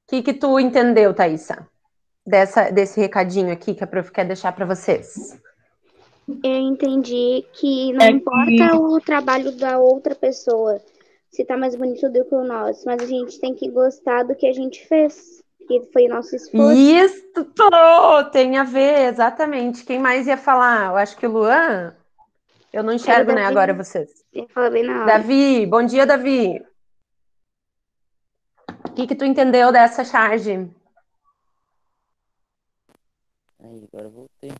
que tu entendeu, Thaisa? Desse recadinho aqui que a prof quer deixar para vocês. Eu entendi que não importa o trabalho da outra pessoa, se tá mais bonito do que o nosso, mas a gente tem que gostar do que a gente fez, que foi o nosso esforço. Isso tem a ver, exatamente. Quem mais ia falar? Eu acho que o Luan. Eu não Era o enxergo, né, Davi, agora vocês. ele falou bem na hora. Davi, bom dia, Davi. O que tu entendeu dessa charge? Aí, agora eu voltei.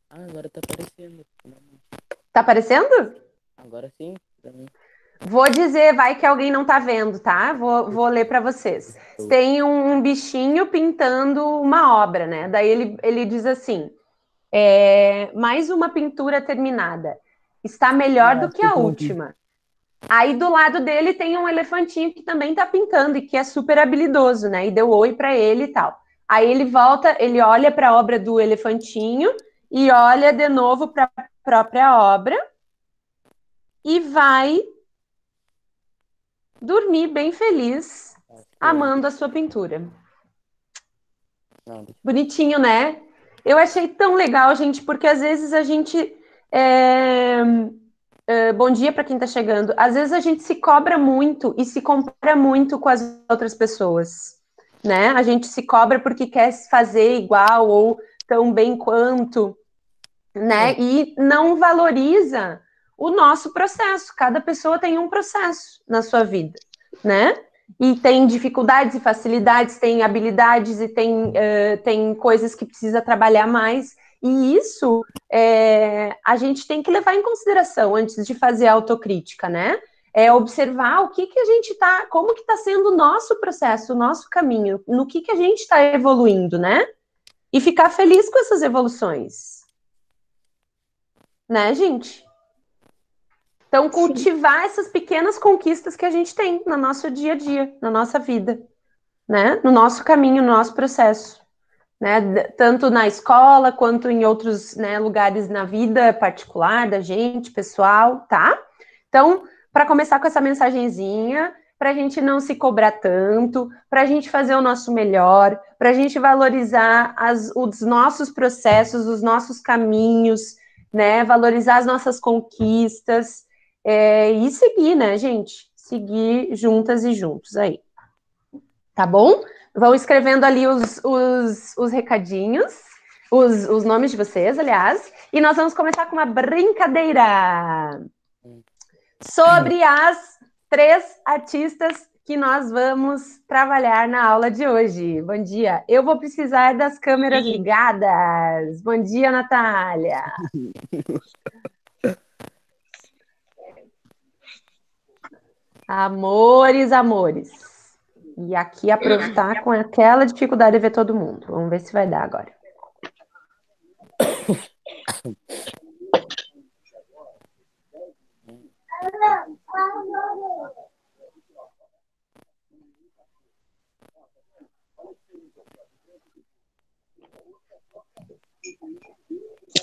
Ah, agora tá aparecendo. Tá aparecendo? Agora sim, pra mim. Vou dizer, vai que alguém não tá vendo, tá? Vou ler para vocês. Tem um bichinho pintando uma obra, né? Daí ele diz assim: mais uma pintura terminada. Está melhor do que a última. Aí do lado dele tem um elefantinho que também tá pintando e que é super habilidoso, né? E deu oi para ele e tal. Aí ele volta, ele olha para a obra do elefantinho e olha de novo para a própria obra e vai dormir bem feliz, amando a sua pintura. Bonitinho, né? Eu achei tão legal, gente, porque às vezes a gente. Bom dia para quem está chegando. Às vezes a gente se cobra muito e se compara muito com as outras pessoas, né? A gente se cobra porque quer fazer igual ou tão bem quanto, né? E não valoriza o nosso processo. Cada pessoa tem um processo na sua vida, né? E tem dificuldades e facilidades, tem habilidades e tem coisas que precisa trabalhar mais. E isso a gente tem que levar em consideração antes de fazer a autocrítica, né? É observar o que a gente tá, como que está sendo o nosso processo, o nosso caminho, no que a gente está evoluindo, né? E ficar feliz com essas evoluções. Né, gente? Então, cultivar essas pequenas conquistas que a gente tem no nosso dia a dia, na nossa vida, né? No nosso caminho, no nosso processo, né? Tanto na escola quanto em outros, né, lugares na vida particular da gente, pessoal, tá? Então, para começar com essa mensagenzinha, para a gente não se cobrar tanto, para a gente fazer o nosso melhor, para a gente valorizar os nossos processos, os nossos caminhos, né? Valorizar as nossas conquistas e seguir, né, gente? Seguir juntas e juntos aí. Tá bom? Vão escrevendo ali os recadinhos, os nomes de vocês, aliás, e nós vamos começar com uma brincadeira sobre as 3 artistas que nós vamos trabalhar na aula de hoje. Bom dia. Eu vou precisar das câmeras ligadas. Bom dia, Natália. Amores, amores. E aqui a prof tá com aquela dificuldade de ver todo mundo. Vamos ver se vai dar agora.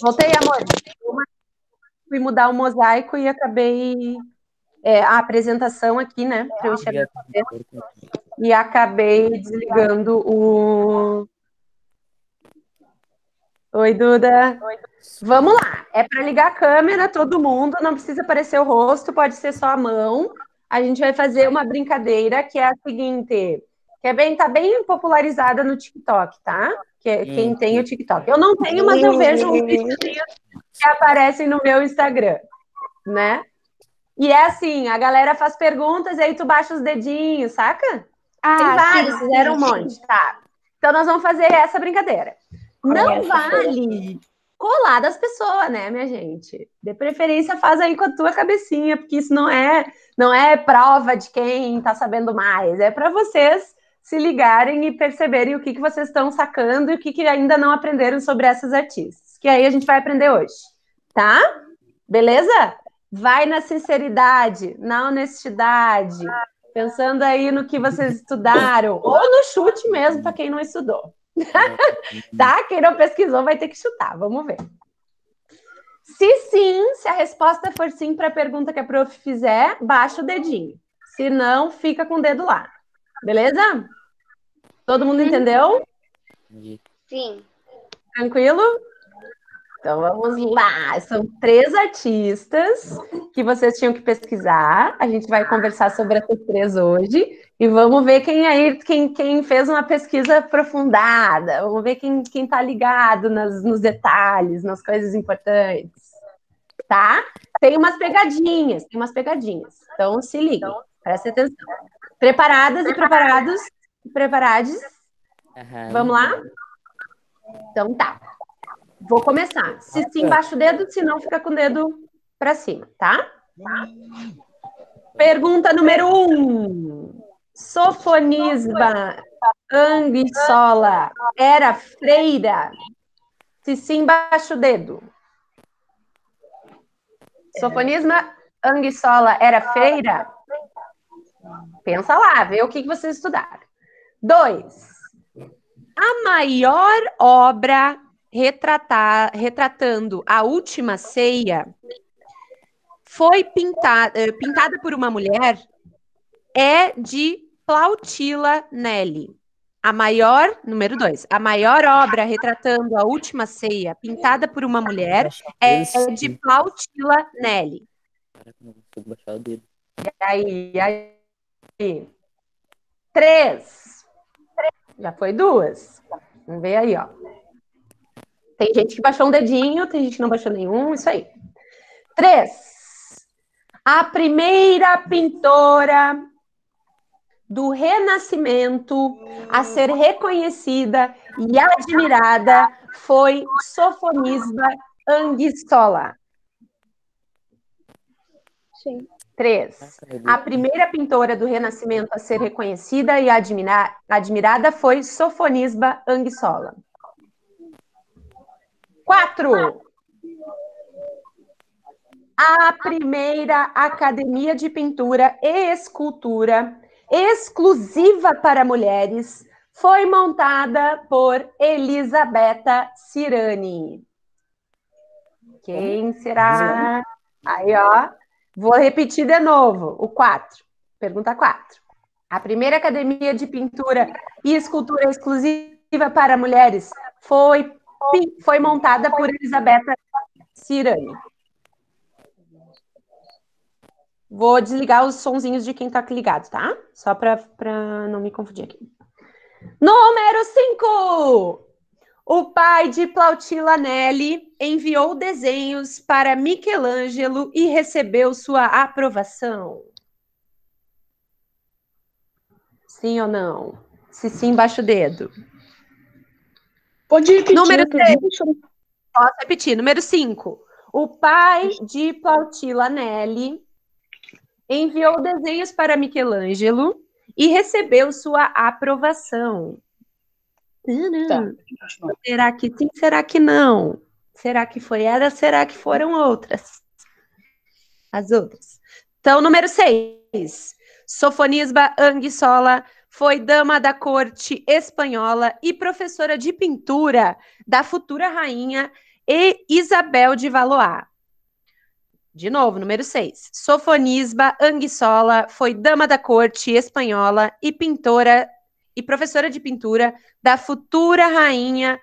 Voltei, amor. Fui mudar o mosaico e acabei a apresentação aqui, né? Para eu enxergar. E acabei desligando o. Oi, Duda. Vamos lá. É para ligar a câmera, todo mundo. Não precisa aparecer o rosto, pode ser só a mão. A gente vai fazer uma brincadeira que é a seguinte, que tá bem popularizada no TikTok, tá? Quem tem o TikTok. Eu não tenho, mas eu vejo os vídeos que aparecem no meu Instagram, né? E é assim, a galera faz perguntas e aí tu baixa os dedinhos, saca? Tem vários, fizeram um monte, tá? Então nós vamos fazer essa brincadeira. Não vale colar das pessoas, né, minha gente? De preferência faz aí com a tua cabecinha, porque isso não é prova de quem tá sabendo mais, é para vocês se ligarem e perceberem o que vocês estão sacando e o que ainda não aprenderam sobre essas artistas, que aí a gente vai aprender hoje, tá? Beleza? Vai na sinceridade, na honestidade, pensando aí no que vocês estudaram, ou no chute mesmo, para quem não estudou. Tá? Quem não pesquisou vai ter que chutar, vamos ver. Se sim, se a resposta for sim para a pergunta que a prof fizer, baixa o dedinho. Se não, fica com o dedo lá. Beleza? Todo mundo entendeu? Sim. Tranquilo? Então vamos lá. São 3 artistas que vocês tinham que pesquisar. A gente vai conversar sobre essas 3 hoje e vamos ver quem fez uma pesquisa aprofundada. Vamos ver quem tá ligado nos detalhes, nas coisas importantes. Tá? Tem umas pegadinhas. Então se liguem, prestem atenção. Preparadas e preparados? Preparados? Vamos lá? Então tá. Vou começar. Se sim, baixa o dedo, se não, fica com o dedo para cima, tá? Pergunta número 1. Sofonisba Anguissola era freira? Se sim, baixa o dedo. Sofonisba Anguissola era freira? Pensa lá, vê o que vocês estudaram. 2. A maior obra retratando a última ceia foi pintada por uma mulher, é de Plautila Nelli. Número 2, a maior obra retratando a última ceia, pintada por uma mulher, é de Plautila Nelli. E aí? 3. Já foi 2. Vamos ver aí, ó. Tem gente que baixou um dedinho, tem gente que não baixou nenhum, isso aí. 3. A primeira pintora do Renascimento a ser reconhecida e admirada foi Sofonisba Anguissola. Sim. 3. A primeira pintora do Renascimento a ser reconhecida e admirada foi Sofonisba Anguissola. 4. A primeira academia de pintura e escultura exclusiva para mulheres foi montada por Elisabetta Cirani. Quem será? Aí, ó. Vou repetir de novo. O 4. Pergunta 4. A primeira academia de pintura e escultura exclusiva para mulheres foi montada por Elisabetta Cirani. Vou desligar os sonzinhos de quem tá ligado, tá? Só para não me confundir aqui. Número 5. O pai de Plautilla Nelli enviou desenhos para Michelangelo e recebeu sua aprovação. Sim ou não? Se sim, baixa o dedo. Pode repetir. Número 6. Posso repetir. Número 5. O pai de Plautilla Nelli enviou desenhos para Michelangelo e recebeu sua aprovação. Tá. Será que sim? Será que não? Será que foi ela? Será que foram outras? As outras. Então, número 6. Sofonisba Anguissola foi dama da corte espanhola e professora de pintura da futura rainha Isabel de Valois. De novo, número 6. Sofonisba Anguissola foi dama da corte espanhola e pintora e professora de pintura da futura rainha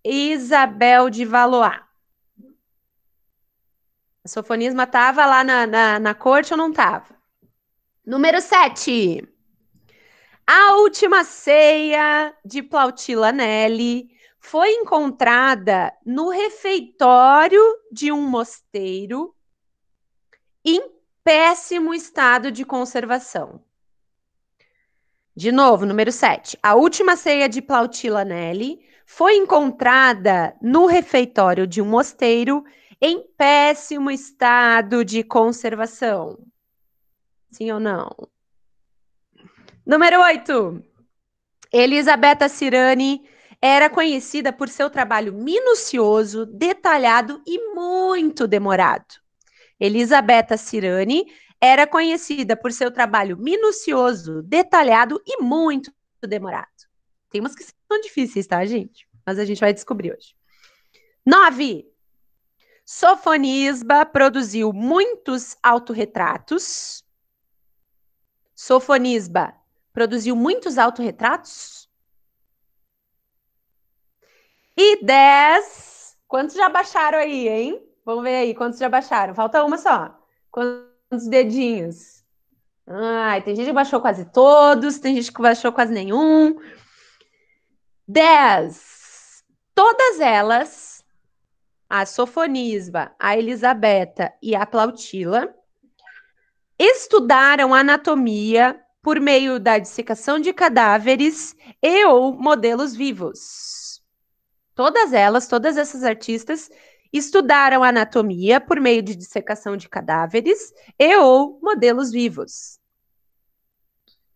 Isabel de Valois. A sofonisma estava lá na corte ou não estava? Número 7. A última ceia de Plautilla Nelli foi encontrada no refeitório de um mosteiro em péssimo estado de conservação. De novo, número 7. A última ceia de Plautilla Nelli foi encontrada no refeitório de um mosteiro em péssimo estado de conservação. Sim ou não? Número 8. Elisabetta Cirani era conhecida por seu trabalho minucioso, detalhado e muito demorado. Elisabetta Cirani era conhecida por seu trabalho minucioso, detalhado e muito demorado. Tem umas que são difíceis, tá, gente? Mas a gente vai descobrir hoje. 9. Sofonisba produziu muitos autorretratos. Sofonisba produziu muitos autorretratos? E 10. Quantos já baixaram aí, hein? Vamos ver aí, quantos já baixaram? Falta uma só. Quantos dedinhos? Ai, tem gente que baixou quase todos, tem gente que baixou quase nenhum. 10. Todas elas, a Sofonisba, a Elisabetta e a Plautila, estudaram anatomia por meio da dissecação de cadáveres e ou modelos vivos. Todas elas, todas essas artistas, estudaram anatomia por meio de dissecação de cadáveres e ou modelos vivos.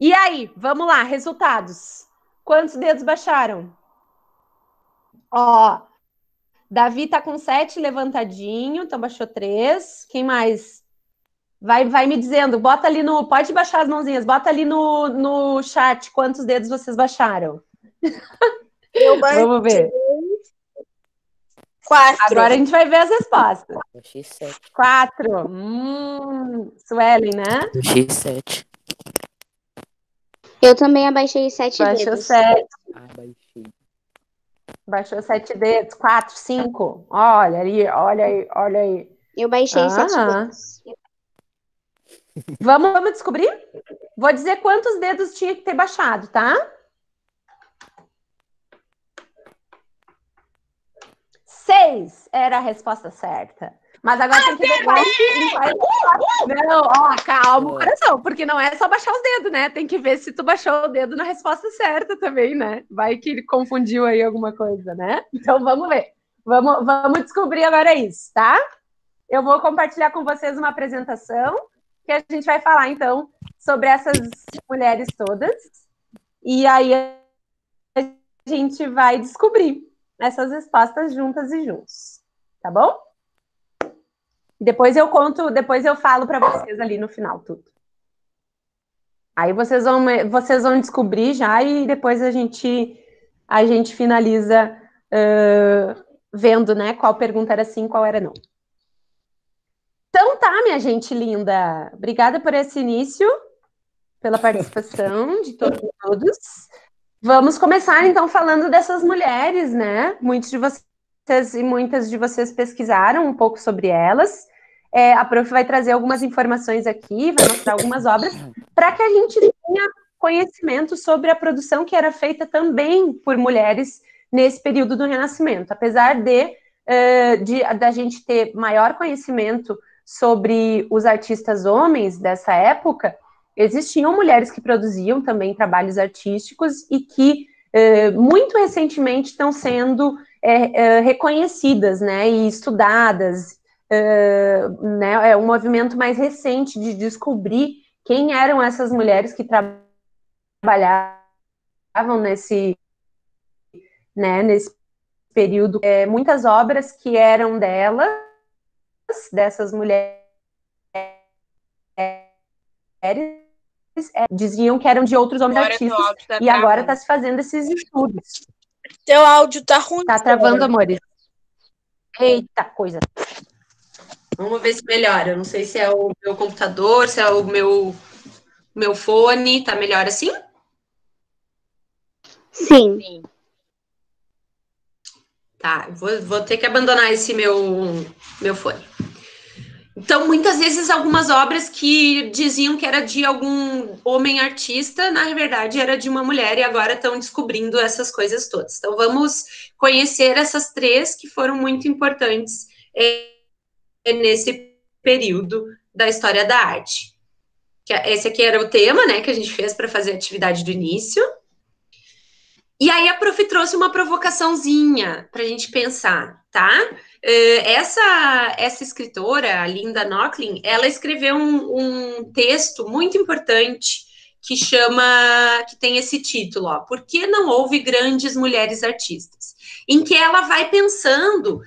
E aí, vamos lá, resultados. Quantos dedos baixaram? Ó, Davi tá com 7 levantadinho, então baixou 3. Quem mais? Vai me dizendo, bota ali no... Pode baixar as mãozinhas, bota ali no chat quantos dedos vocês baixaram. Eu baixei Vamos ver. 4. Agora a gente vai ver as respostas. Baixei 7. 4. Suelen, né? Baixei 7. Eu também abaixei 7 Baixou dedos. 7. Baixei. Baixou 7 dedos. 4, 5. Olha ali, olha aí, olha aí. Eu baixei 7 dedos. Vamos descobrir? Vou dizer quantos dedos tinha que ter baixado, tá? 6 era a resposta certa. Mas agora tem que ver qual. Não, ó, calma o coração, porque não é só baixar os dedos, né? Tem que ver se tu baixou o dedo na resposta certa também, né? Vai que ele confundiu aí alguma coisa, né? Então vamos ver. Vamos descobrir agora isso, tá? Eu vou compartilhar com vocês uma apresentação que a gente vai falar, então, sobre essas mulheres todas. E aí a gente vai descobrir essas respostas juntas e juntos. Tá bom? Depois eu conto, depois eu falo para vocês ali no final tudo. Aí vocês vão descobrir já e depois a gente finaliza vendo, né, qual pergunta era sim, qual era não. Então tá, minha gente linda. Obrigada por esse início, pela participação de todos. Vamos começar, então, falando dessas mulheres, né? Muitos de vocês e muitas de vocês pesquisaram um pouco sobre elas. A prof vai trazer algumas informações aqui, vai mostrar algumas obras, para que a gente tenha conhecimento sobre a produção que era feita também por mulheres nesse período do Renascimento. Apesar da gente ter maior conhecimento sobre os artistas homens dessa época, existiam mulheres que produziam também trabalhos artísticos e que muito recentemente estão sendo reconhecidas, né, e estudadas. Né, é um movimento mais recente de descobrir quem eram essas mulheres que trabalhavam nesse período. Muitas obras que eram dessas mulheres, diziam que eram de outros homens artistas, e agora está se fazendo esses estudos. Teu áudio tá ruim. Tá travando, amores. Eita coisa. Vamos ver se melhora. Eu não sei se é o meu computador, se é o meu fone. Tá melhor assim? Sim. Tá, vou ter que abandonar esse meu fone. Então, muitas vezes, algumas obras que diziam que era de algum homem artista, na verdade, era de uma mulher, e agora estão descobrindo essas coisas todas. Então, vamos conhecer essas 3 que foram muito importantes nesse período da história da arte. Esse aqui era o tema, né, que a gente fez para fazer a atividade do início. E aí a prof trouxe uma provocaçãozinha para a gente pensar, tá? Essa escritora, a Linda Nochlin, ela escreveu um texto muito importante que tem esse título, ó, Por que não houve grandes mulheres artistas? Em que ela vai pensando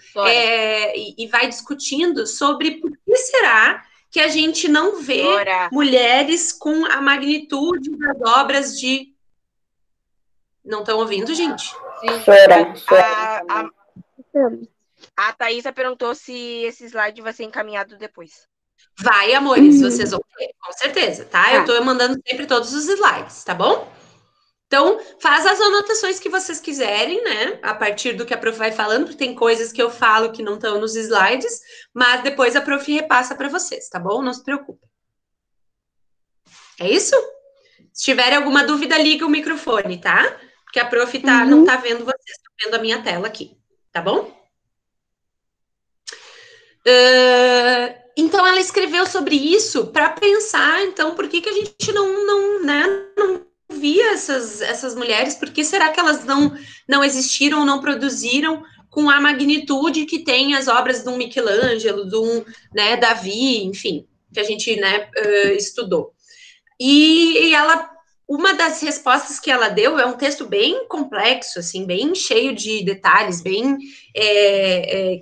e vai discutindo sobre por que será que a gente não vê mulheres com a magnitude das obras de... Não estão ouvindo, gente? A Thaisa perguntou se esse slide vai ser encaminhado depois. Vai, amores, vocês vão ter, com certeza, tá? Eu tô mandando sempre todos os slides, tá bom? Então, faz as anotações que vocês quiserem, né? A partir do que a prof vai falando, porque tem coisas que eu falo que não estão nos slides, mas depois a prof repassa para vocês, tá bom? Não se preocupe. É isso? Se tiverem alguma dúvida, liga o microfone, tá? Porque a prof não tá vendo vocês, tá vendo a minha tela aqui, tá bom? Então, ela escreveu sobre isso para pensar, então, por que a gente não via essas mulheres, por que será que elas não existiram, não produziram com a magnitude que tem as obras de um Michelangelo, de um, né, Davi, enfim, que a gente, né, estudou. E uma das respostas que ela deu é um texto bem complexo, assim, bem cheio de detalhes, bem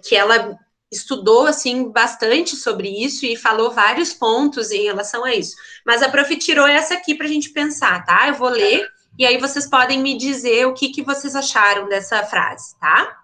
que ela estudou, assim, bastante sobre isso e falou vários pontos em relação a isso. Mas a prof tirou essa aqui para a gente pensar, tá? Eu vou ler e aí vocês podem me dizer o que vocês acharam dessa frase, tá?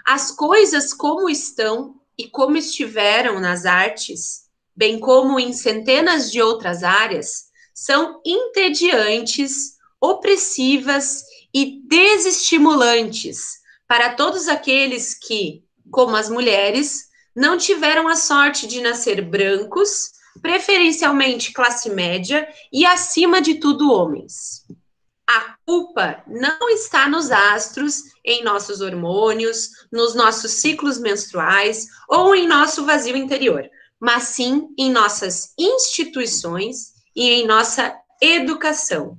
As coisas como estão e como estiveram nas artes, bem como em centenas de outras áreas, são entediantes, opressivas e desestimulantes para todos aqueles que, como as mulheres, não tiveram a sorte de nascer brancos, preferencialmente classe média e, acima de tudo, homens. A culpa não está nos astros, em nossos hormônios, nos nossos ciclos menstruais ou em nosso vazio interior, mas sim em nossas instituições e em nossa educação,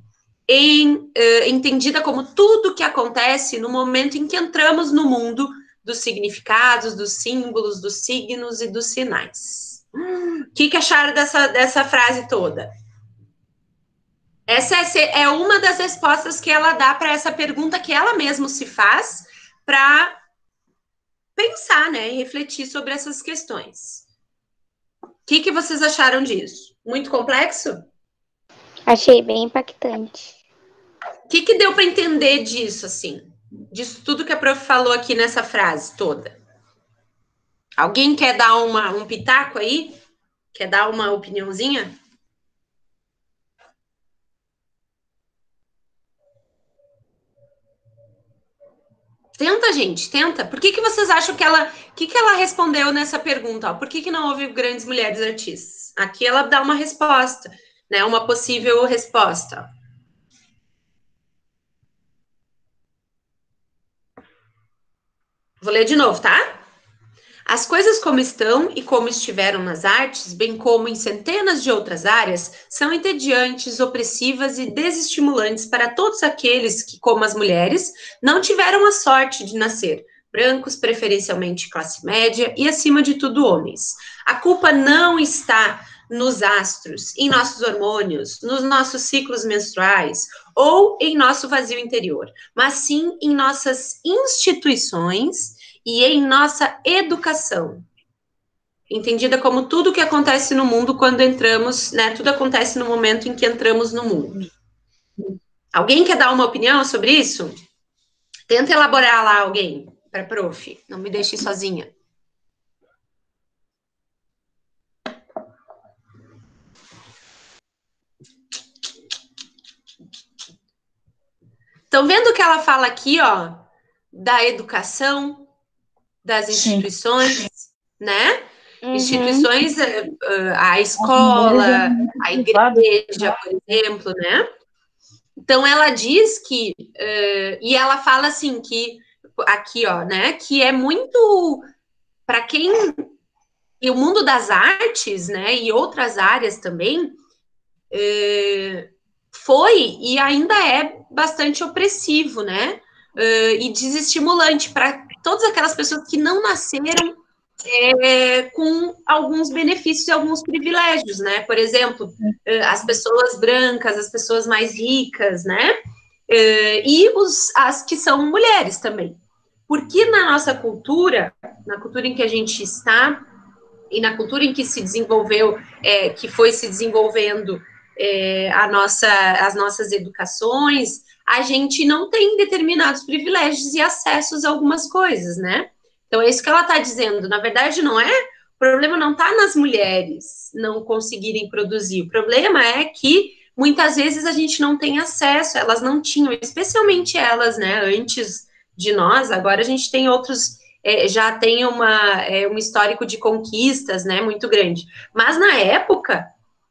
entendida como tudo que acontece no momento em que entramos no mundo dos significados, dos símbolos, dos signos e dos sinais. O que acharam dessa frase toda? Essa é uma das respostas que ela dá para essa pergunta que ela mesma se faz para pensar, né, e refletir sobre essas questões. O que vocês acharam disso? Muito complexo? Achei bem impactante. O que deu para entender disso, assim? Disso tudo que a prof falou aqui nessa frase toda? Alguém quer dar um pitaco aí? Quer dar uma opiniãozinha? Tenta, gente, tenta. Por que vocês acham que ela respondeu nessa pergunta? Ó? Por que não houve grandes mulheres artistas? Aqui ela dá uma resposta, né? Uma possível resposta. Vou ler de novo, tá? As coisas como estão e como estiveram nas artes, bem como em centenas de outras áreas, são entediantes, opressivas e desestimulantes para todos aqueles que, como as mulheres, não tiveram a sorte de nascer brancos, preferencialmente classe média e, acima de tudo, homens. A culpa não está nos astros, em nossos hormônios, nos nossos ciclos menstruais ou em nosso vazio interior, mas sim em nossas instituições e em nossa educação, entendida como tudo que acontece no mundo quando entramos, né? Tudo acontece no momento em que entramos no mundo. Alguém quer dar uma opinião sobre isso? Tenta elaborar lá alguém, para prof. Não me deixe sozinha. Estão vendo o que ela fala aqui, ó? Da educação, das instituições, né? Instituições, a escola, a igreja, por exemplo, né? Então, ela diz que, e ela fala assim, que, aqui, ó, né, que é muito, para quem, e o mundo das artes, né, e outras áreas também, foi e ainda é bastante opressivo, né, e desestimulante para todas aquelas pessoas que não nasceram com alguns benefícios e alguns privilégios, né? Por exemplo, as pessoas brancas, as pessoas mais ricas, né? E as que são mulheres também. Porque na nossa cultura, na cultura em que a gente está, e na cultura em que se desenvolveu, que foi se desenvolvendo as nossas educações, a gente não tem determinados privilégios e acessos a algumas coisas, né? Então, é isso que ela está dizendo. Na verdade, não é O problema não está nas mulheres não conseguirem produzir. O problema é que muitas vezes a gente não tem acesso, elas não tinham, especialmente elas, né, antes de nós. Agora a gente tem outros, já tem um histórico de conquistas, né, muito grande. Mas na época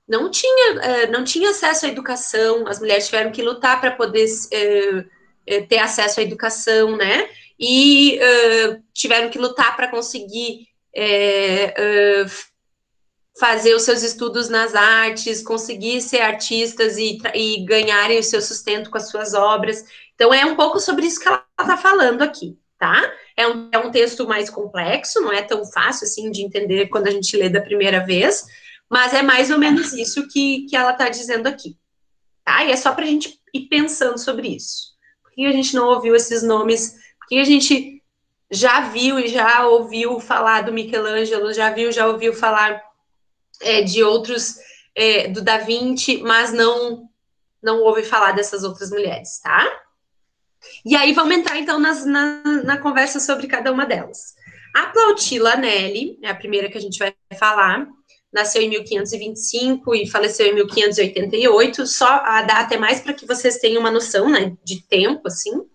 não tinha acesso à educação, as mulheres tiveram que lutar para poder ter acesso à educação, né, e tiveram que lutar para conseguir fazer os seus estudos nas artes, conseguir ser artistas e ganharem o seu sustento com as suas obras. Então, é um pouco sobre isso que ela está falando aqui, tá? É um texto mais complexo, não é tão fácil, assim, de entender quando a gente lê da primeira vez, mas é mais ou menos isso que ela está dizendo aqui, tá? E é só para a gente ir pensando sobre isso. Por que a gente não ouviu esses nomes? Por que a gente já viu e já ouviu falar do Michelangelo, já ouviu falar de outros, do Da Vinci, mas não ouve falar dessas outras mulheres, tá? E aí vamos entrar, então, na conversa sobre cada uma delas. A Plautilla Anelli, é a primeira que a gente vai falar, nasceu em 1525 e faleceu em 1588, só a data é mais para que vocês tenham uma noção, né, de tempo, assim.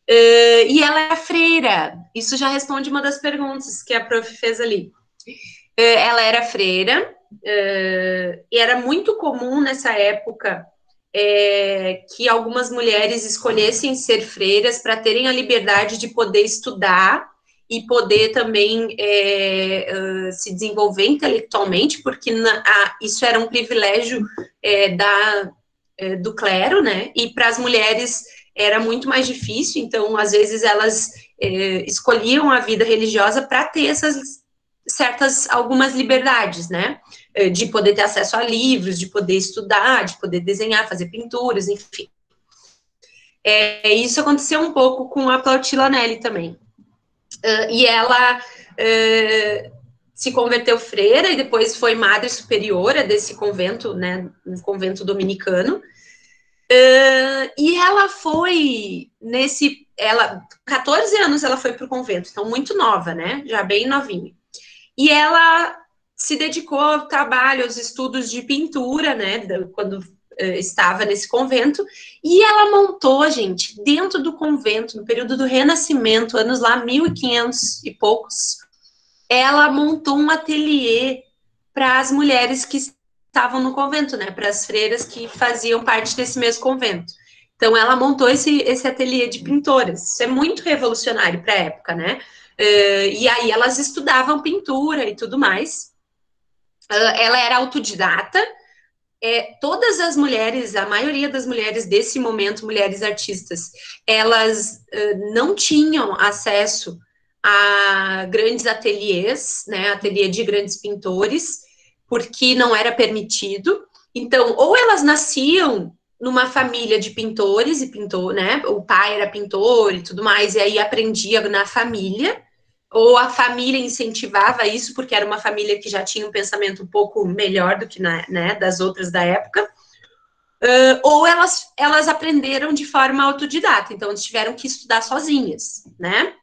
E ela é freira, isso já responde uma das perguntas que a prof fez ali. Ela era freira, e era muito comum nessa época que algumas mulheres escolhessem ser freiras para terem a liberdade de poder estudar e poder também se desenvolver intelectualmente, porque isso era um privilégio do clero, né? E para as mulheres era muito mais difícil, então às vezes elas escolhiam a vida religiosa para ter algumas liberdades, né, de poder ter acesso a livros, de poder estudar, de poder desenhar, fazer pinturas, enfim. Isso aconteceu um pouco com a Plautilla Anelli também. E ela se converteu freira e depois foi madre superiora desse convento, né, um convento dominicano. E ela foi 14 anos ela foi para o convento, então muito nova, né, já bem novinha. E ela se dedicou ao trabalho, aos estudos de pintura, né, quando estava nesse convento, e ela montou, gente, dentro do convento, no período do Renascimento, anos lá 1500 e poucos, ela montou um ateliê para as mulheres que estavam no convento, né, para as freiras que faziam parte desse mesmo convento. Então, ela montou esse ateliê de pintoras. Isso é muito revolucionário para a época, né? E aí elas estudavam pintura e tudo mais. Ela era autodidata. Todas as mulheres, a maioria das mulheres desse momento, mulheres artistas, elas não tinham acesso a grandes ateliês, né? Ateliê de grandes pintores, porque não era permitido. Então, ou elas nasciam numa família de pintores e pintor, né? O pai era pintor e tudo mais, e aí aprendia na família, ou a família incentivava isso, porque era uma família que já tinha um pensamento um pouco melhor do que das outras da época, ou elas aprenderam de forma autodidata, então eles tiveram que estudar sozinhas, né?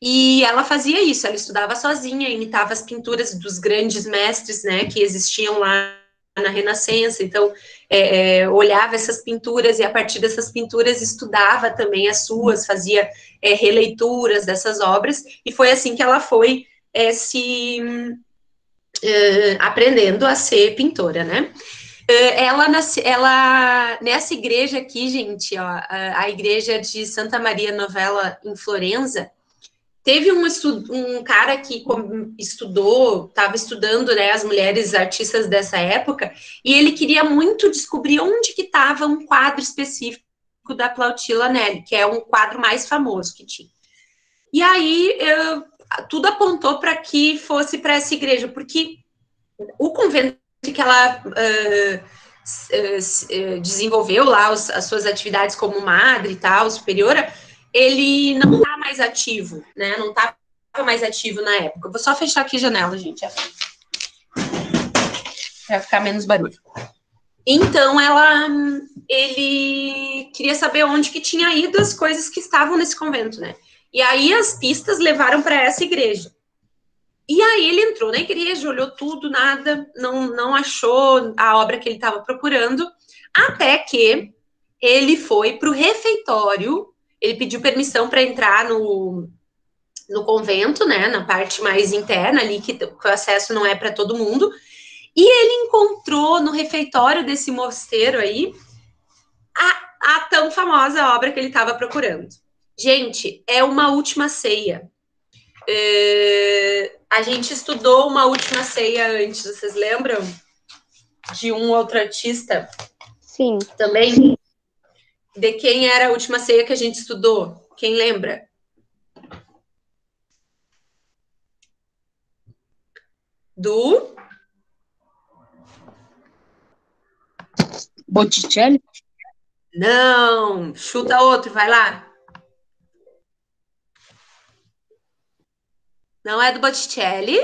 E ela fazia isso, ela estudava sozinha, imitava as pinturas dos grandes mestres, né, que existiam lá na Renascença, então olhava essas pinturas e a partir dessas pinturas estudava também as suas, fazia releituras dessas obras, e foi assim que ela foi aprendendo a ser pintora, né? Ela nessa igreja aqui, gente, ó, a igreja de Santa Maria Novella em Florença, teve um cara que estava estudando, né, as mulheres artistas dessa época, e ele queria muito descobrir onde que estava um quadro específico da Plautilla Anelli, que é um quadro mais famoso que tinha. E aí, tudo apontou para que fosse para essa igreja, porque o convento que ela desenvolveu lá as suas atividades como madre e tal, superiora, ele não está mais ativo, né? Não estava mais ativo na época. Eu vou só fechar aqui a janela, gente. Para ficar menos barulho. Então, ele queria saber onde que tinha ido as coisas que estavam nesse convento, né? E aí as pistas levaram para essa igreja. E aí ele entrou na igreja, olhou tudo, nada, não achou a obra que ele estava procurando, até que ele foi para o refeitório, ele pediu permissão para entrar no convento, né, na parte mais interna ali, que o acesso não é para todo mundo, e ele encontrou no refeitório desse mosteiro aí a tão famosa obra que ele estava procurando. Gente, é Uma Última Ceia. A gente estudou Uma Última Ceia antes, vocês lembram? De um outro artista? Sim. Também? De quem era a Última Ceia que a gente estudou? Quem lembra? Do Botticelli? Não, chuta outro, vai lá. Não é do Botticelli?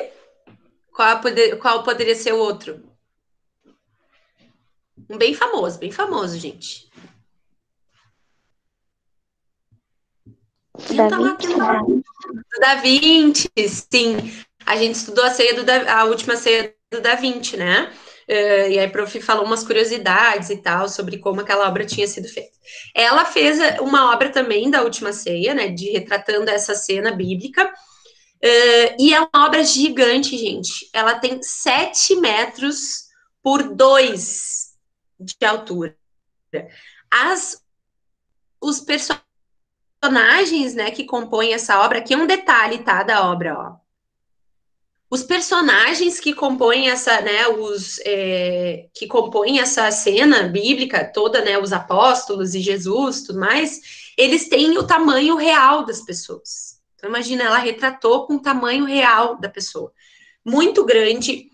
Qual poderia ser o outro? Um bem famoso, gente. Da Vinci? Do Da Vinci, sim. A gente estudou a última ceia do Da Vinci, né? E aí a prof falou umas curiosidades e tal sobre como aquela obra tinha sido feita. Ela fez uma obra também da Última Ceia, né? Retratando essa cena bíblica. E é uma obra gigante, gente. Ela tem 7 metros por 2 de altura. Os personagens, né, que compõem essa obra, aqui é um detalhe, tá, da obra, ó. Os personagens que compõem essa, né, que compõem essa cena bíblica toda, né, os apóstolos e Jesus, tudo mais, eles têm o tamanho real das pessoas. Então, imagina, ela retratou com o tamanho real da pessoa. Muito grande.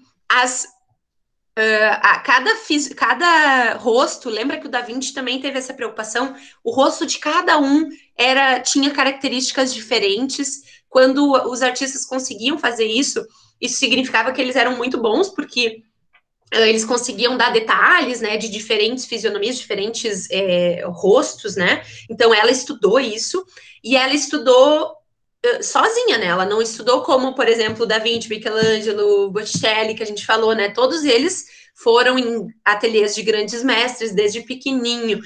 Cada rosto, lembra que o Da Vinci também teve essa preocupação? O rosto de cada um tinha características diferentes. Quando os artistas conseguiam fazer isso significava que eles eram muito bons, porque eles conseguiam dar detalhes, né, de diferentes fisionomias, diferentes rostos, né? Então ela estudou isso, e ela estudou sozinha, né? Ela não estudou como, por exemplo, Da Vinci, Michelangelo, Botticelli, que a gente falou, né? Todos eles foram em ateliês de grandes mestres desde pequenininho,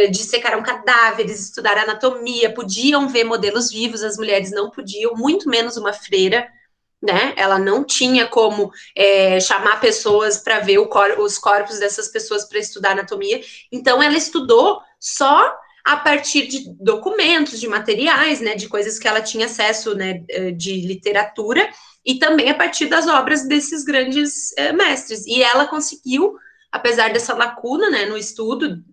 dissecaram cadáveres, estudaram anatomia, podiam ver modelos vivos, as mulheres não podiam, muito menos uma freira, né? Ela não tinha como chamar pessoas para ver os corpos dessas pessoas para estudar anatomia. Então, ela estudou só a partir de documentos, de materiais, né? De coisas que ela tinha acesso, né? De literatura, e também a partir das obras desses grandes mestres. E ela conseguiu, apesar dessa lacuna, né? No estudo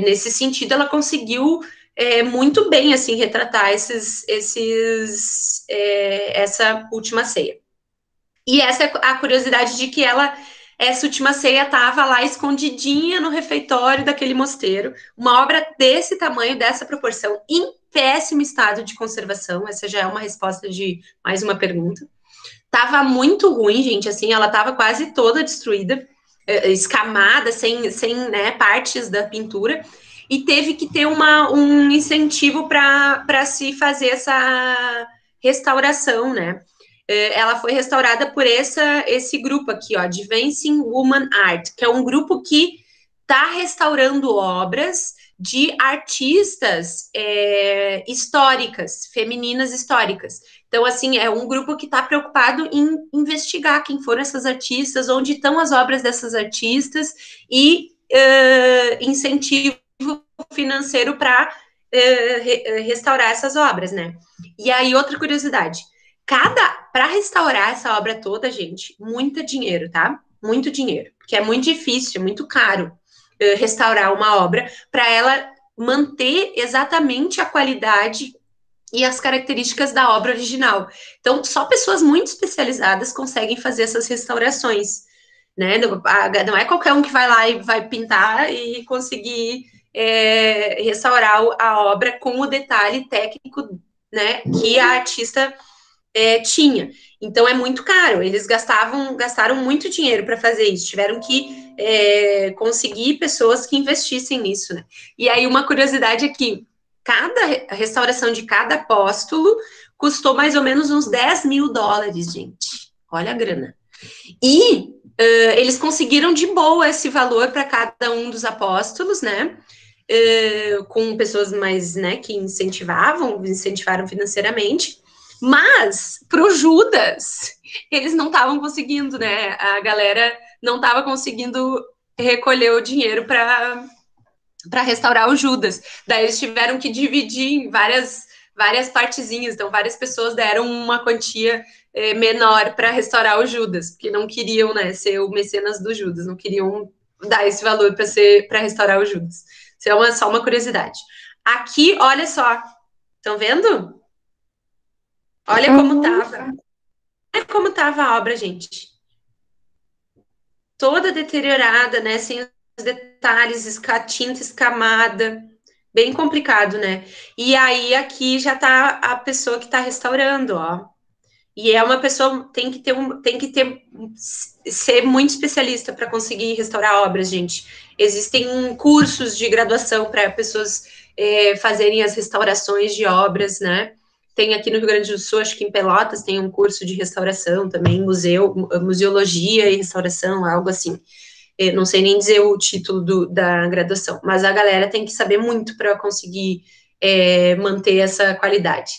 nesse sentido, ela conseguiu muito bem, assim, retratar essa última ceia. E essa é a curiosidade de que essa última ceia estava lá escondidinha no refeitório daquele mosteiro, uma obra desse tamanho, dessa proporção, em péssimo estado de conservação. Essa já é uma resposta de mais uma pergunta. Tava muito ruim, gente, assim, ela tava quase toda destruída, escamada, sem né, partes da pintura, e teve que ter um incentivo para se fazer essa restauração, né? Ela foi restaurada por esse grupo aqui, ó, Advancing Woman Art, que é um grupo que está restaurando obras de artistas históricas, femininas históricas. Então, assim, é um grupo que está preocupado em investigar quem foram essas artistas, onde estão as obras dessas artistas e incentivo financeiro para restaurar essas obras, né? E aí, outra curiosidade. Para restaurar essa obra toda, gente, muito dinheiro, tá? Muito dinheiro, porque é muito difícil, é muito caro restaurar uma obra para ela manter exatamente a qualidade e as características da obra original. Então, só pessoas muito especializadas conseguem fazer essas restaurações, né? Não é qualquer um que vai lá e vai pintar e conseguir restaurar a obra com o detalhe técnico, né, que a artista tinha. Então é muito caro. Eles gastaram muito dinheiro para fazer isso. Tiveram que conseguir pessoas que investissem nisso, né? E aí uma curiosidade é que cada restauração de cada apóstolo custou mais ou menos uns 10 mil dólares, gente. Olha a grana. E eles conseguiram de boa esse valor para cada um dos apóstolos, né? Com pessoas mais, né, que incentivaram financeiramente. Mas, para o Judas, eles não estavam conseguindo, né? A galera não estava conseguindo recolher o dinheiro para restaurar o Judas. Daí eles tiveram que dividir em várias partezinhas. Então, várias pessoas deram uma quantia menor para restaurar o Judas, porque não queriam, né, ser o mecenas do Judas, não queriam dar esse valor para restaurar o Judas. Isso é só uma curiosidade. Aqui, olha só. Estão vendo? Olha como tava. Olha como tava a obra, gente. Toda deteriorada, né? Sem os detalhes, tinta escamada. Bem complicado, né? E aí, aqui já tá a pessoa que tá restaurando, ó. E é uma pessoa, tem que ser muito especialista para conseguir restaurar obras, gente. Existem cursos de graduação para pessoas fazerem as restaurações de obras, né? Tem aqui no Rio Grande do Sul, acho que em Pelotas, tem um curso de restauração também, museologia e restauração, algo assim. Eu não sei nem dizer o título da graduação, mas a galera tem que saber muito para conseguir manter essa qualidade.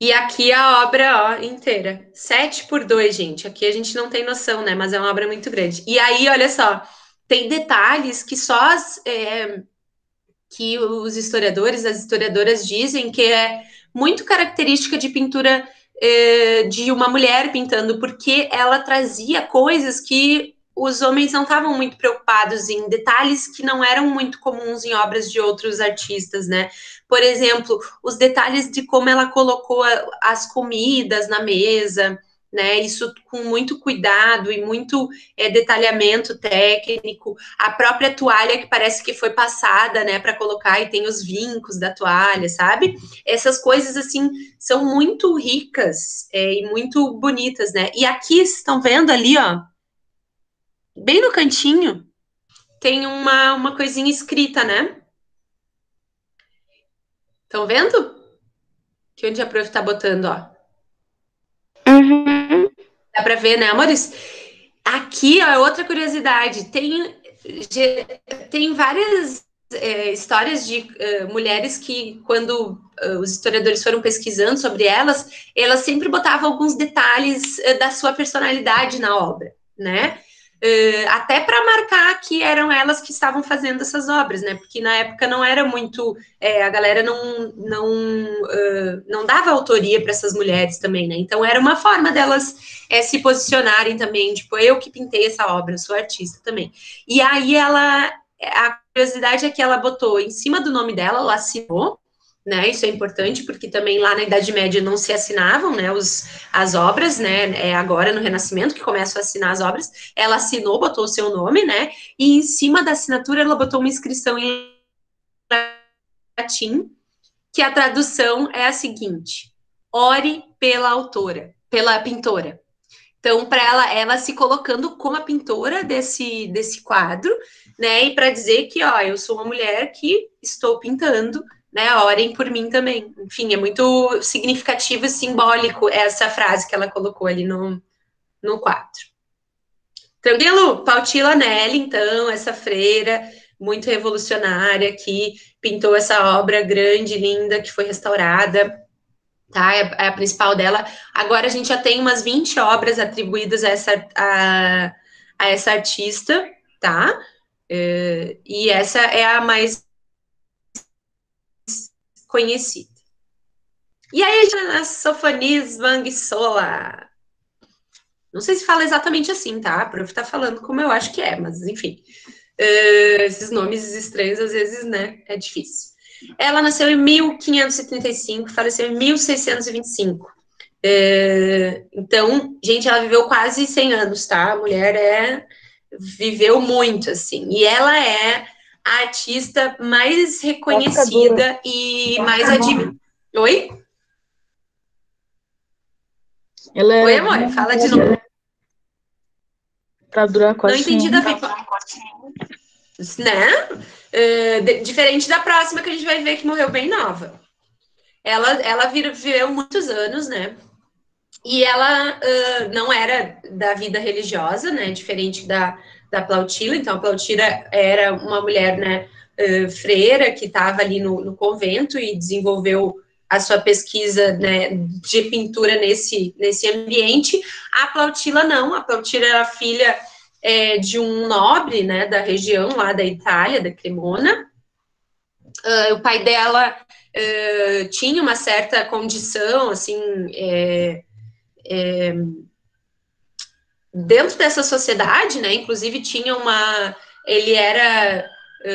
E aqui a obra, ó, inteira. 7x2, gente. Aqui a gente não tem noção, né? Mas é uma obra muito grande. E aí, olha só, tem detalhes que só que os historiadores, as historiadoras dizem que é muito característica de pintura de uma mulher pintando, porque ela trazia coisas que os homens não estavam muito preocupados em, detalhes que não eram muito comuns em obras de outros artistas, né? Por exemplo, os detalhes de como ela colocou as comidas na mesa, né? Isso com muito cuidado e muito detalhamento técnico. A própria toalha que parece que foi passada, né, para colocar e tem os vincos da toalha, sabe? Essas coisas assim são muito ricas e muito bonitas, né? E aqui estão vendo ali, ó, bem no cantinho, tem uma coisinha escrita, né? Estão vendo? Que onde a prof tá botando, ó. Uhum. Dá para ver, né, amores? Aqui, ó, outra curiosidade. Tem várias histórias de mulheres que, quando os historiadores foram pesquisando sobre elas sempre botavam alguns detalhes da sua personalidade na obra, né? Até para marcar que eram elas que estavam fazendo essas obras, né? Porque na época não era muito, a galera não dava autoria para essas mulheres também, né? Então era uma forma delas se posicionarem também, tipo, eu que pintei essa obra, eu sou artista também. E aí a curiosidade é que ela botou em cima do nome dela, ela assinou, né? Isso é importante, porque também lá na Idade Média não se assinavam, né, as obras, né? É agora no Renascimento que começam a assinar as obras. Ela assinou, botou o seu nome, né? E em cima da assinatura ela botou uma inscrição em latim, que a tradução é a seguinte: ore pela autora, pela pintora. Então, para ela se colocando como a pintora desse quadro, né? E para dizer que, ó, eu sou uma mulher que estou pintando, né? Orem por mim também. Enfim, é muito significativo e simbólico essa frase que ela colocou ali no quadro. Tranquilo? Pautila Nelly, então, essa freira muito revolucionária que pintou essa obra grande, linda, que foi restaurada. Tá? É a principal dela. Agora a gente já tem umas 20 obras atribuídas a essa artista, tá? E essa é a mais conhecida. E aí a Sofonias Vanguissola. Não sei se fala exatamente assim, tá? A prof tá falando como eu acho que é, mas enfim. Esses nomes estranhos, às vezes, né? É difícil. Ela nasceu em 1535, faleceu em 1625. Então, gente, ela viveu quase 100 anos, tá? A mulher viveu muito, assim. E ela é a artista mais reconhecida e mais admirada. Oi? Ela Oi, amor, fala de novo. Pra durar Não quase entendi 100 da anos. né? Diferente da próxima que a gente vai ver que morreu bem nova. ela viveu muitos anos, né? E ela não era da vida religiosa, né? Diferente da Plautila. Então, a Plautila era uma mulher, né, freira, que estava ali no convento e desenvolveu a sua pesquisa, né, de pintura nesse ambiente. A Plautila não. A Plautila era filha de um nobre, né, da região lá da Itália, da Cremona. O pai dela tinha uma certa condição, assim, dentro dessa sociedade, né? Inclusive tinha ele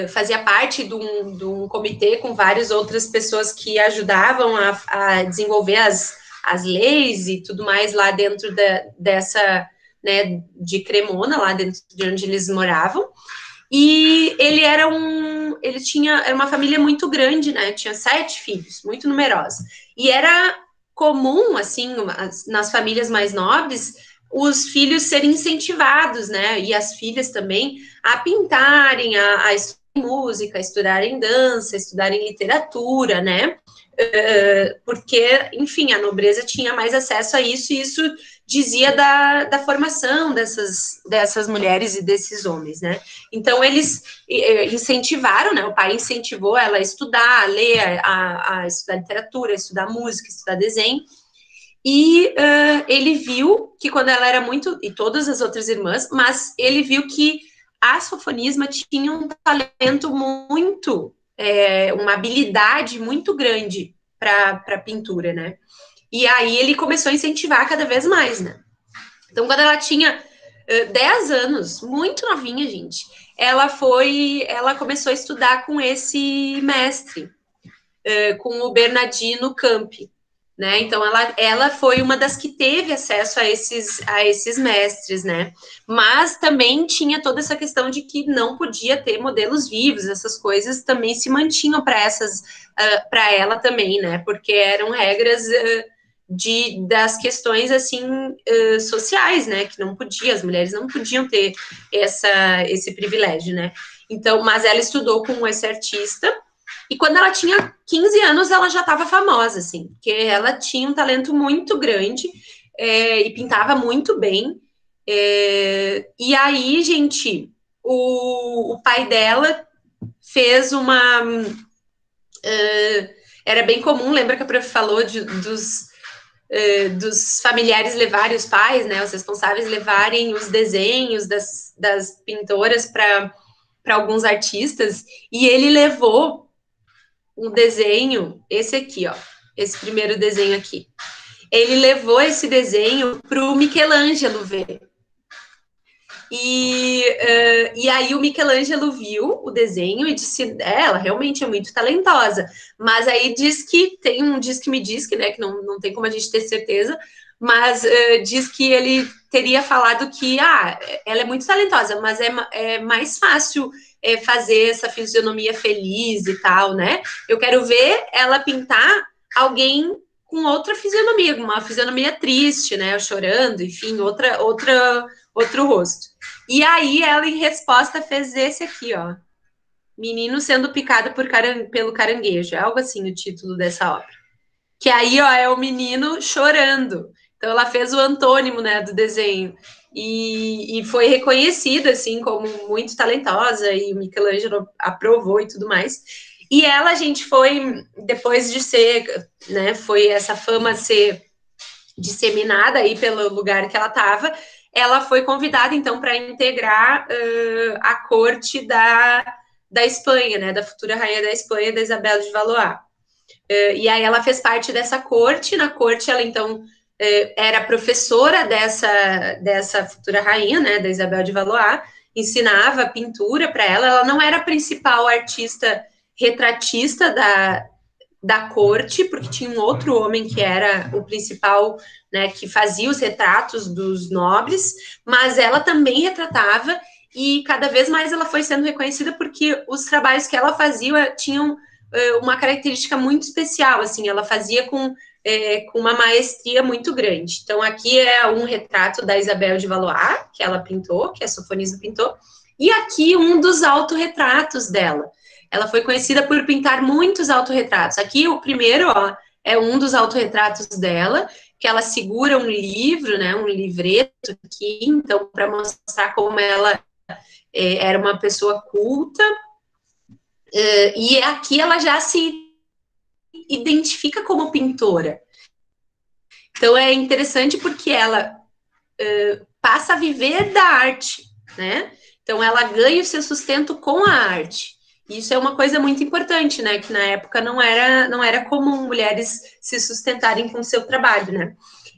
fazia parte de um comitê com várias outras pessoas que ajudavam a desenvolver as leis e tudo mais lá dentro dessa, né, de Cremona, lá dentro de onde eles moravam. E era uma família muito grande, né? Tinha 7 filhos, muito numerosa. E era comum, assim, nas famílias mais nobres, os filhos serem incentivados, né? E as filhas também a pintarem, a estudar música, a estudarem dança, a estudarem literatura, né? Porque, enfim, a nobreza tinha mais acesso a isso, e isso dizia da formação dessas mulheres e desses homens, né? Então, eles incentivaram, né? O pai incentivou ela a estudar, a ler, a estudar literatura, a estudar música, a estudar desenho. E ele viu que quando ela era muito... E todas as outras irmãs, mas ele viu que a Sofonisma tinha um talento muito... uma habilidade muito grande para pintura, né? E aí ele começou a incentivar cada vez mais, né? Então, quando ela tinha 10 anos, muito novinha, gente, ela começou a estudar com esse mestre, com o Bernardino Campi, né? Então, ela foi uma das que teve acesso a esses mestres, né? Mas também tinha toda essa questão de que não podia ter modelos vivos, essas coisas também se mantinham para ela também, né? Porque eram regras das questões, assim, sociais, né? Que não podia, as mulheres não podiam ter esse privilégio, né? Então, mas ela estudou com esse artista. E quando ela tinha 15 anos, ela já estava famosa, assim, porque ela tinha um talento muito grande e pintava muito bem. E aí, gente, o pai dela fez uma... era bem comum, lembra que a prof falou dos familiares levarem, os pais, né, os responsáveis levarem os desenhos das pintoras para alguns artistas, e ele levou um desenho, esse aqui, ó, esse primeiro desenho aqui. Ele levou esse desenho para o Michelangelo ver. E aí o Michelangelo viu o desenho e disse, ela realmente é muito talentosa. Mas aí diz que me diz que, né, que não tem como a gente ter certeza, mas diz que ele teria falado que, ela é muito talentosa, mas é mais fácil fazer essa fisionomia feliz e tal, né? Eu quero ver ela pintar alguém com outra fisionomia, uma fisionomia triste, né? Chorando, enfim, outro rosto. E aí ela, em resposta, fez esse aqui, ó. Menino sendo picado pelo caranguejo. É algo assim o título dessa obra. Que aí, ó, é o menino chorando. Então ela fez o antônimo, né, do desenho. E foi reconhecida, assim, como muito talentosa, e o Michelangelo aprovou e tudo mais. E ela, gente, foi, depois de ser, né, foi essa fama ser disseminada aí pelo lugar que ela estava, ela foi convidada, então, para integrar a corte da Espanha, né, da futura rainha da Espanha, da Isabel de Valois. E aí ela fez parte dessa corte. Na corte ela, então, era professora dessa futura rainha, né, da Isabel de Valois, ensinava pintura para ela. Ela não era a principal artista retratista da corte, porque tinha um outro homem que era o principal, né, que fazia os retratos dos nobres, mas ela também retratava, e cada vez mais ela foi sendo reconhecida porque os trabalhos que ela fazia tinham uma característica muito especial, assim, ela fazia com uma maestria muito grande. Então, aqui é um retrato da Isabel de Valois, que ela pintou, que a Sofonismo pintou, e aqui um dos autorretratos dela. Ela foi conhecida por pintar muitos autorretratos. Aqui, o primeiro, ó, é um dos autorretratos dela, que ela segura um livro, né, um livreto aqui, então, para mostrar como ela era uma pessoa culta, e aqui ela já se identifica como pintora. Então, é interessante porque ela passa a viver da arte, né? Então, ela ganha o seu sustento com a arte. Isso é uma coisa muito importante, né? Que na época não era comum mulheres se sustentarem com o seu trabalho, né?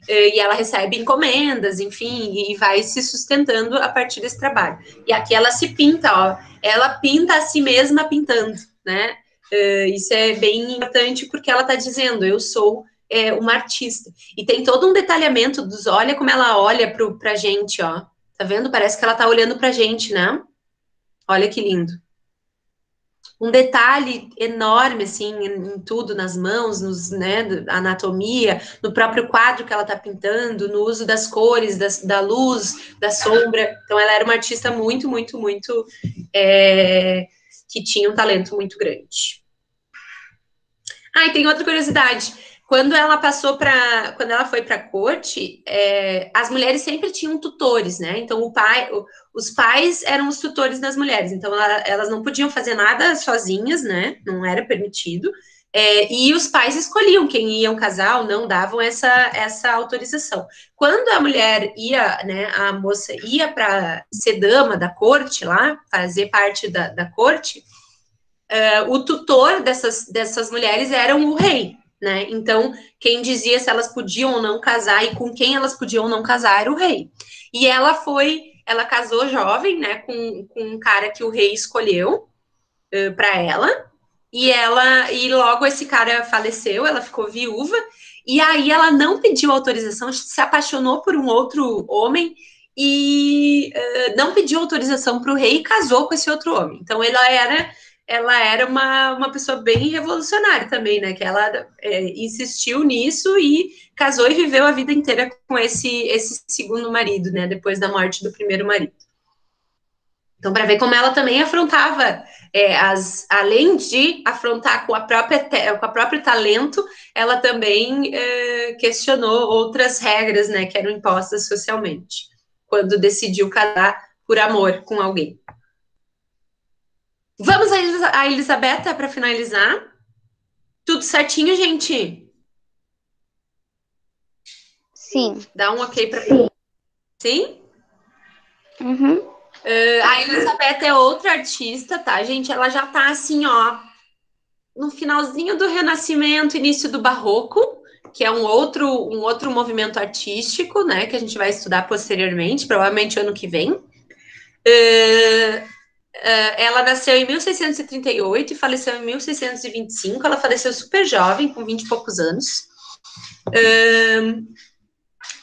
E ela recebe encomendas, enfim, e vai se sustentando a partir desse trabalho. E aqui ela se pinta, ó. Ela pinta a si mesma pintando, né? Isso é bem importante porque ela está dizendo, eu sou uma artista. E tem todo um detalhamento dos, olha como ela olha pra gente, ó. Tá vendo? Parece que ela tá olhando pra gente, né? Olha que lindo. Um detalhe enorme, assim, em tudo, nas mãos, né, anatomia, no próprio quadro que ela tá pintando, no uso das cores, da luz, da sombra. Então, ela era uma artista muito, muito, muito, que tinha um talento muito grande. E tem outra curiosidade. Quando ela foi para a corte, as mulheres sempre tinham tutores, né? Então, os pais eram os tutores das mulheres. Então, elas não podiam fazer nada sozinhas, né? Não era permitido. E os pais escolhiam quem iam casar ou não, davam essa autorização. Quando a mulher ia, né? A moça ia para ser dama da corte lá, fazer parte da corte, o tutor dessas mulheres era o rei, né? Então, quem dizia se elas podiam ou não casar e com quem elas podiam ou não casar era o rei. E ela casou jovem, né, com um cara que o rei escolheu para ela, e logo esse cara faleceu, ela ficou viúva, e aí ela não pediu autorização, se apaixonou por um outro homem e não pediu autorização para o rei e casou com esse outro homem. Então, ela era uma pessoa bem revolucionária também, né? Que ela insistiu nisso e casou e viveu a vida inteira com esse segundo marido, né? Depois da morte do primeiro marido. Então, para ver como ela também afrontava, além de afrontar com o próprio talento, ela também questionou outras regras, né? Que eram impostas socialmente, quando decidiu casar por amor com alguém. Vamos a Elisabetta para finalizar. Tudo certinho, gente? Sim. Dá um ok para mim. Sim? Uhum. A Elisabetta é outra artista, tá, gente? Ela já tá assim, ó, no finalzinho do Renascimento, início do Barroco, que é um outro movimento artístico, né? Que a gente vai estudar posteriormente, provavelmente ano que vem. Ela nasceu em 1638 e faleceu em 1625. Ela faleceu super jovem, com 20 e poucos anos.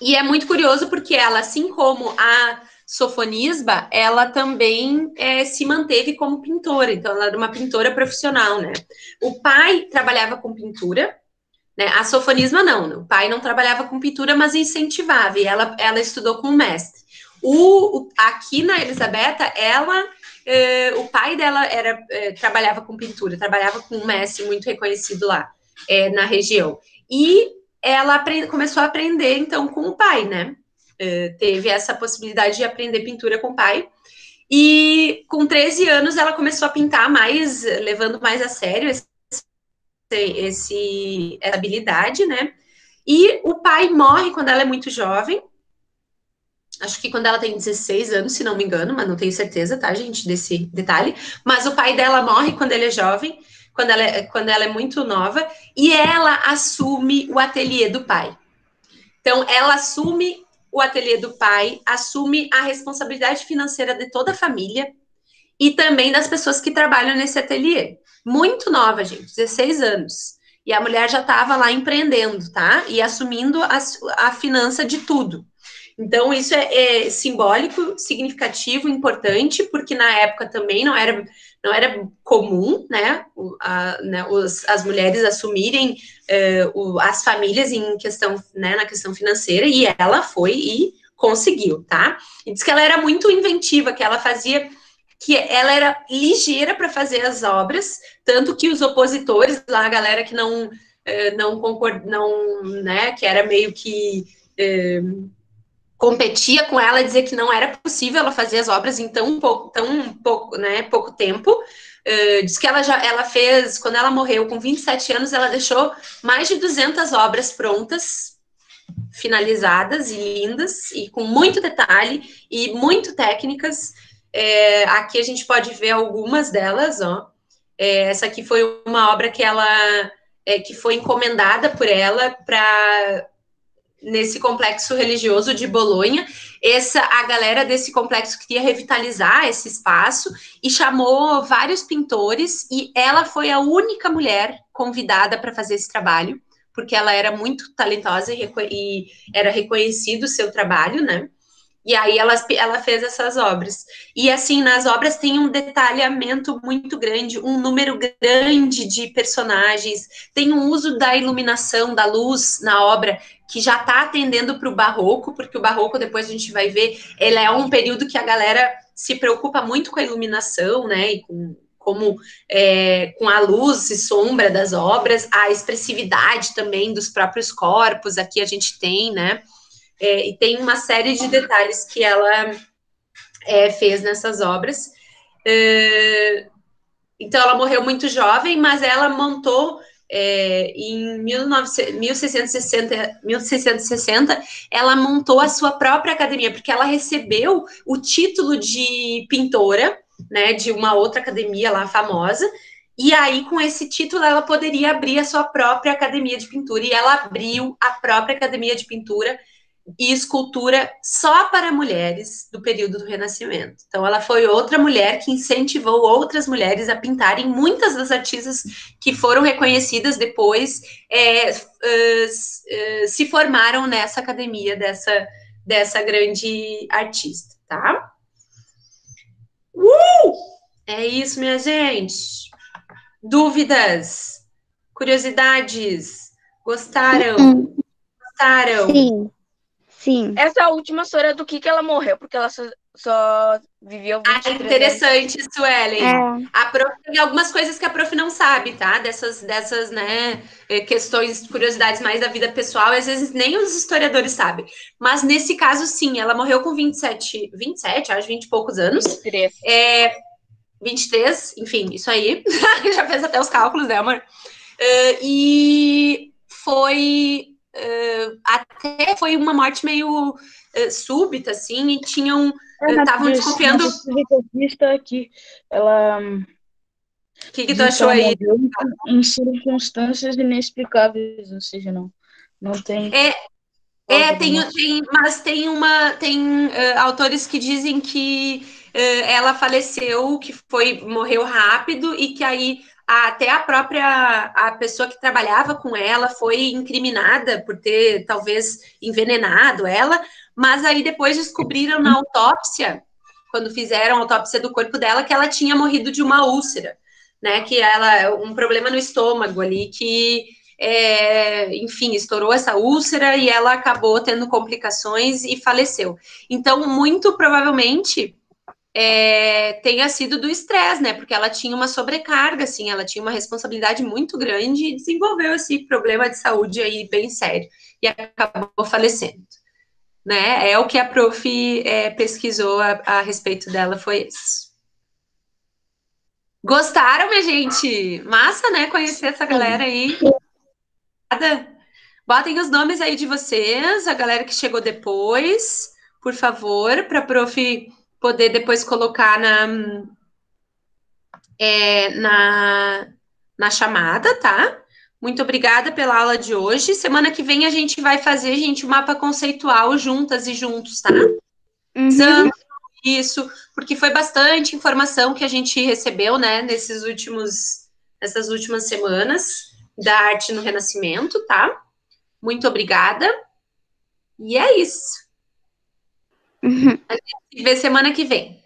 E é muito curioso porque ela, assim como a Sofonisba, ela também se manteve como pintora. Então, ela era uma pintora profissional, né? O pai trabalhava com pintura, né? A Sofonisba não, né? O pai não trabalhava com pintura, mas incentivava. E ela estudou com o mestre. Aqui na Elisabetta, o pai dela trabalhava com pintura, trabalhava com um mestre muito reconhecido lá na região. E ela começou a aprender, então, com o pai, né? Teve essa possibilidade de aprender pintura com o pai. E com 13 anos ela começou a pintar mais, levando mais a sério essa habilidade, né? E o pai morre quando ela é muito jovem. Acho que quando ela tem 16 anos, se não me engano, mas não tenho certeza, tá, gente, desse detalhe. Mas o pai dela morre quando ele é jovem, quando ela é muito nova, e ela assume o ateliê do pai. Então, ela assume o ateliê do pai, assume a responsabilidade financeira de toda a família e também das pessoas que trabalham nesse ateliê. Muito nova, gente, 16 anos. E a mulher já estava lá empreendendo, tá? E assumindo a finança de tudo. Então, isso é simbólico, significativo, importante, porque na época também não era comum, né, as mulheres assumirem as famílias em questão, né, na questão financeira, e ela foi e conseguiu, tá? E diz que ela era muito inventiva, que ela era ligeira para fazer as obras, tanto que os opositores lá, a galera que não não, né, que era meio que competia com ela, dizer que não era possível ela fazer as obras em tão pouco, né, pouco tempo. Diz que ela fez, quando ela morreu com 27 anos, ela deixou mais de 200 obras prontas, finalizadas e lindas, e com muito detalhe e muito técnicas. Aqui a gente pode ver algumas delas, ó. Essa aqui foi uma obra que foi encomendada por ela nesse complexo religioso de Bolonha. A galera desse complexo queria revitalizar esse espaço e chamou vários pintores, e ela foi a única mulher convidada para fazer esse trabalho, porque ela era muito talentosa e era reconhecido o seu trabalho, né? E aí ela fez essas obras. E assim, nas obras tem um detalhamento muito grande, um número grande de personagens, tem um uso da iluminação, da luz na obra, que já está atendendo para o barroco, porque o barroco, depois a gente vai ver, ele é um período que a galera se preocupa muito com a iluminação, né? E com a luz e sombra das obras, a expressividade também dos próprios corpos, aqui a gente tem, né? E tem uma série de detalhes que ela fez nessas obras. Então, ela morreu muito jovem, mas ela montou, em 1660, ela montou a sua própria academia, porque ela recebeu o título de pintora, né, de uma outra academia lá famosa, e aí, com esse título, ela poderia abrir a sua própria academia de pintura, e ela abriu a própria academia de pintura e escultura só para mulheres do período do Renascimento. Então, ela foi outra mulher que incentivou outras mulheres a pintarem. Muitas das artistas que foram reconhecidas depois se formaram nessa academia dessa grande artista, tá? É isso, minha gente. Dúvidas? Curiosidades? Gostaram? Gostaram? Sim. Sim. Essa última história do que ela morreu, porque ela só viveu 23 anos. Interessante, Suelen. Tem algumas coisas que a prof não sabe, tá? Dessas né, questões, curiosidades mais da vida pessoal, às vezes nem os historiadores sabem. Mas nesse caso, sim, ela morreu com 27, acho 20 e poucos anos. 23. 23, enfim, isso aí. Já fez até os cálculos, né, amor? E até foi uma morte meio súbita, assim, e estavam desconfiando. Que ela. O que tu achou aí? Em circunstâncias inexplicáveis, ou seja, não tem. Tem autores que dizem que ela faleceu, que morreu rápido, e que aí até a pessoa que trabalhava com ela foi incriminada por ter talvez envenenado ela, mas aí depois descobriram na autópsia, quando fizeram a autópsia do corpo dela, que ela tinha morrido de uma úlcera, né? Que um problema no estômago ali, que enfim, estourou essa úlcera e ela acabou tendo complicações e faleceu. Então, muito provavelmente tenha sido do estresse, né? Porque ela tinha uma sobrecarga, assim, ela tinha uma responsabilidade muito grande e desenvolveu esse problema de saúde aí bem sério e acabou falecendo, né? O que a prof pesquisou a respeito dela foi isso. Gostaram, minha gente? Massa, né? Conhecer essa galera aí. Botem os nomes aí de vocês, a galera que chegou depois, por favor, para a prof poder depois colocar na chamada, tá? Muito obrigada pela aula de hoje. Semana que vem a gente vai fazer, gente, o mapa conceitual juntas e juntos, tá? Isso, porque foi bastante informação que a gente recebeu, né, nessas últimas semanas da arte no Renascimento, tá? Muito obrigada. E é isso. A gente se vê semana que vem.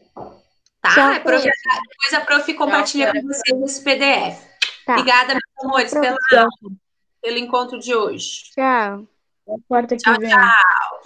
Tá? Depois a prof compartilha com vocês esse PDF. Tá. Obrigada, meus amores, pelo encontro de hoje. Tchau. Até quarta que vem. Tchau.